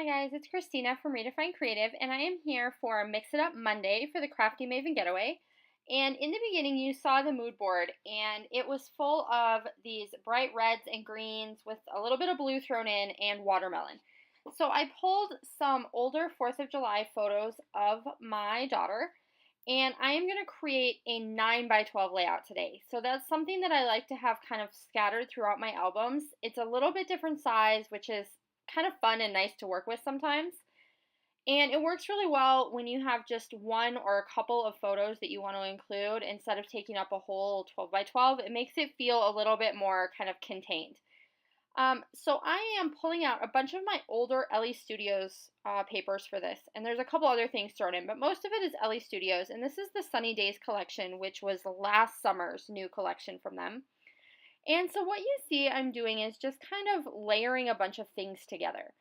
Hi guys, it's Christina from Redefine Creative, and I am here for Mix It Up Monday for the Crafty Maven Getaway. And in the beginning, you saw the mood board, and it was full of these bright reds and greens with a little bit of blue thrown in and watermelon. So I pulled some older 4th of July photos of my daughter, and I am going to create a 9 by 12 layout today. So that's something that I like to have kind of scattered throughout my albums. It's a little bit different size, which is kind of fun and nice to work with sometimes. And it works really well when you have just one or a couple of photos that you want to include instead of taking up a whole 12 by 12. It makes it feel a little bit more kind of contained. So I am pulling out a bunch of my older Ellie Studios papers for this, and there's a couple other things thrown in, but most of it is Ellie Studios, and this is the Sunny Days collection, which was last summer's new collection from them. And so what you see I'm doing is just kind of layering a bunch of things together.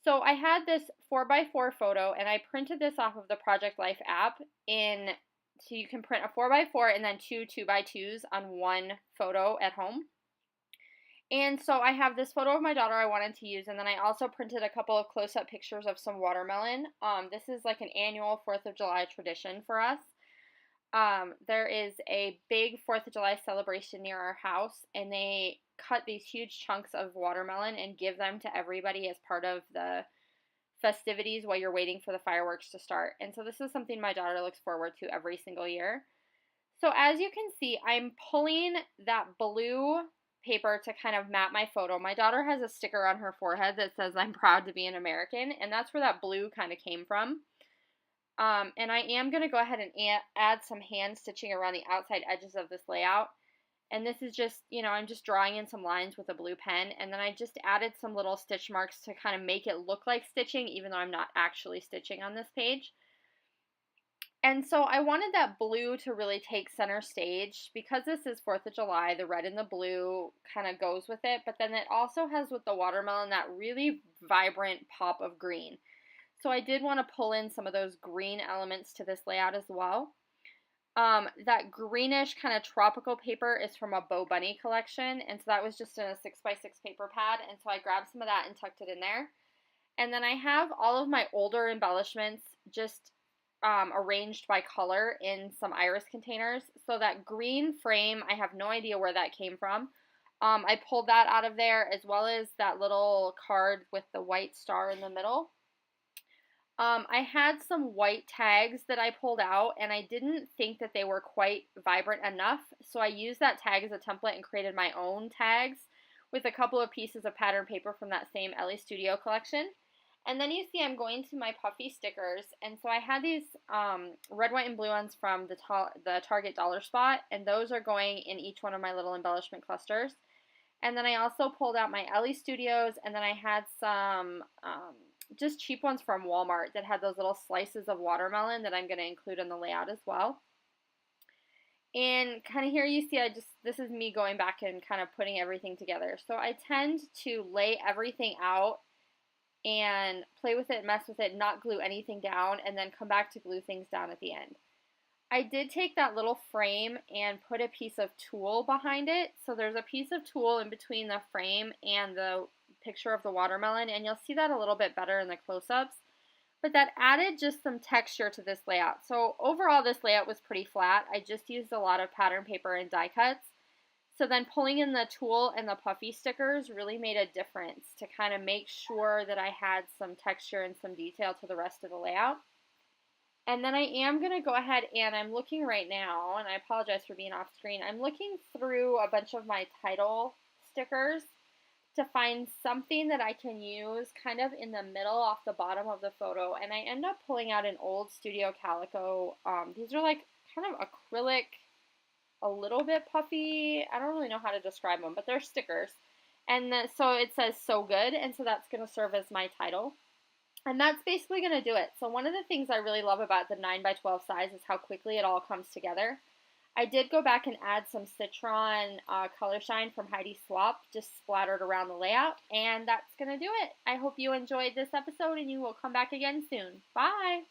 So I had this 4x4 photo, and I printed this off of the Project Life app so you can print a 4x4 and then two 2x2s on one photo at home. And so I have this photo of my daughter I wanted to use, and then I also printed a couple of close-up pictures of some watermelon. This is like an annual 4th of July tradition for us. There is a big 4th of July celebration near our house, and they cut these huge chunks of watermelon and give them to everybody as part of the festivities while you're waiting for the fireworks to start. And so this is something my daughter looks forward to every single year. So as you can see, I'm pulling that blue paper to kind of map my photo. My daughter has a sticker on her forehead that says, "I'm proud to be an American," and that's where that blue kind of came from. And I am going to go ahead and add some hand stitching around the outside edges of this layout. And this is just, I'm just drawing in some lines with a blue pen. And then I just added some little stitch marks to kind of make it look like stitching, even though I'm not actually stitching on this page. And so I wanted that blue to really take center stage. Because this is 4th of July, the red and the blue kind of goes with it. But then it also has with the watermelon that really vibrant pop of green. So I did want to pull in some of those green elements to this layout as well. That greenish kind of tropical paper is from a Bo Bunny collection, and so that was just in a 6x6 paper pad, and so I grabbed some of that and tucked it in there. And then I have all of my older embellishments just arranged by color in some iris containers. So that green frame, I have no idea where that came from. I pulled that out of there, as well as that little card with the white star in the middle. I had some white tags that I pulled out, and I didn't think that they were quite vibrant enough, so I used that tag as a template and created my own tags with a couple of pieces of pattern paper from that same Ellie Studio collection. And then you see I'm going to my puffy stickers, and so I had these red, white, and blue ones from the Target Dollar Spot, and those are going in each one of my little embellishment clusters. And then I also pulled out my Ellie Studios, and then I had some just cheap ones from Walmart that had those little slices of watermelon that I'm going to include in the layout as well. And kind of here you see this is me going back and kind of putting everything together. So I tend to lay everything out and play with it, mess with it, not glue anything down, and then come back to glue things down at the end. I did take that little frame and put a piece of tulle behind it. So there's a piece of tulle in between the frame and the picture of the watermelon, and you'll see that a little bit better in the close-ups. But that added just some texture to this layout. So overall, this layout was pretty flat. I just used a lot of pattern paper and die cuts. So then pulling in the tulle and the puffy stickers really made a difference to kind of make sure that I had some texture and some detail to the rest of the layout. And then I am going to go ahead and I'm looking right now, and I apologize for being off screen, I'm looking through a bunch of my title stickers to find something that I can use kind of in the middle off the bottom of the photo. And I end up pulling out an old Studio Calico. These are like kind of acrylic, a little bit puffy. I don't really know how to describe them, but they're stickers. And so it says "So Good," and so that's going to serve as my title. And that's basically going to do it. So one of the things I really love about the 9 by 12 size is how quickly it all comes together. I did go back and add some Citron Color Shine from Heidi Swapp, just splattered around the layout, and that's going to do it. I hope you enjoyed this episode, and you will come back again soon. Bye!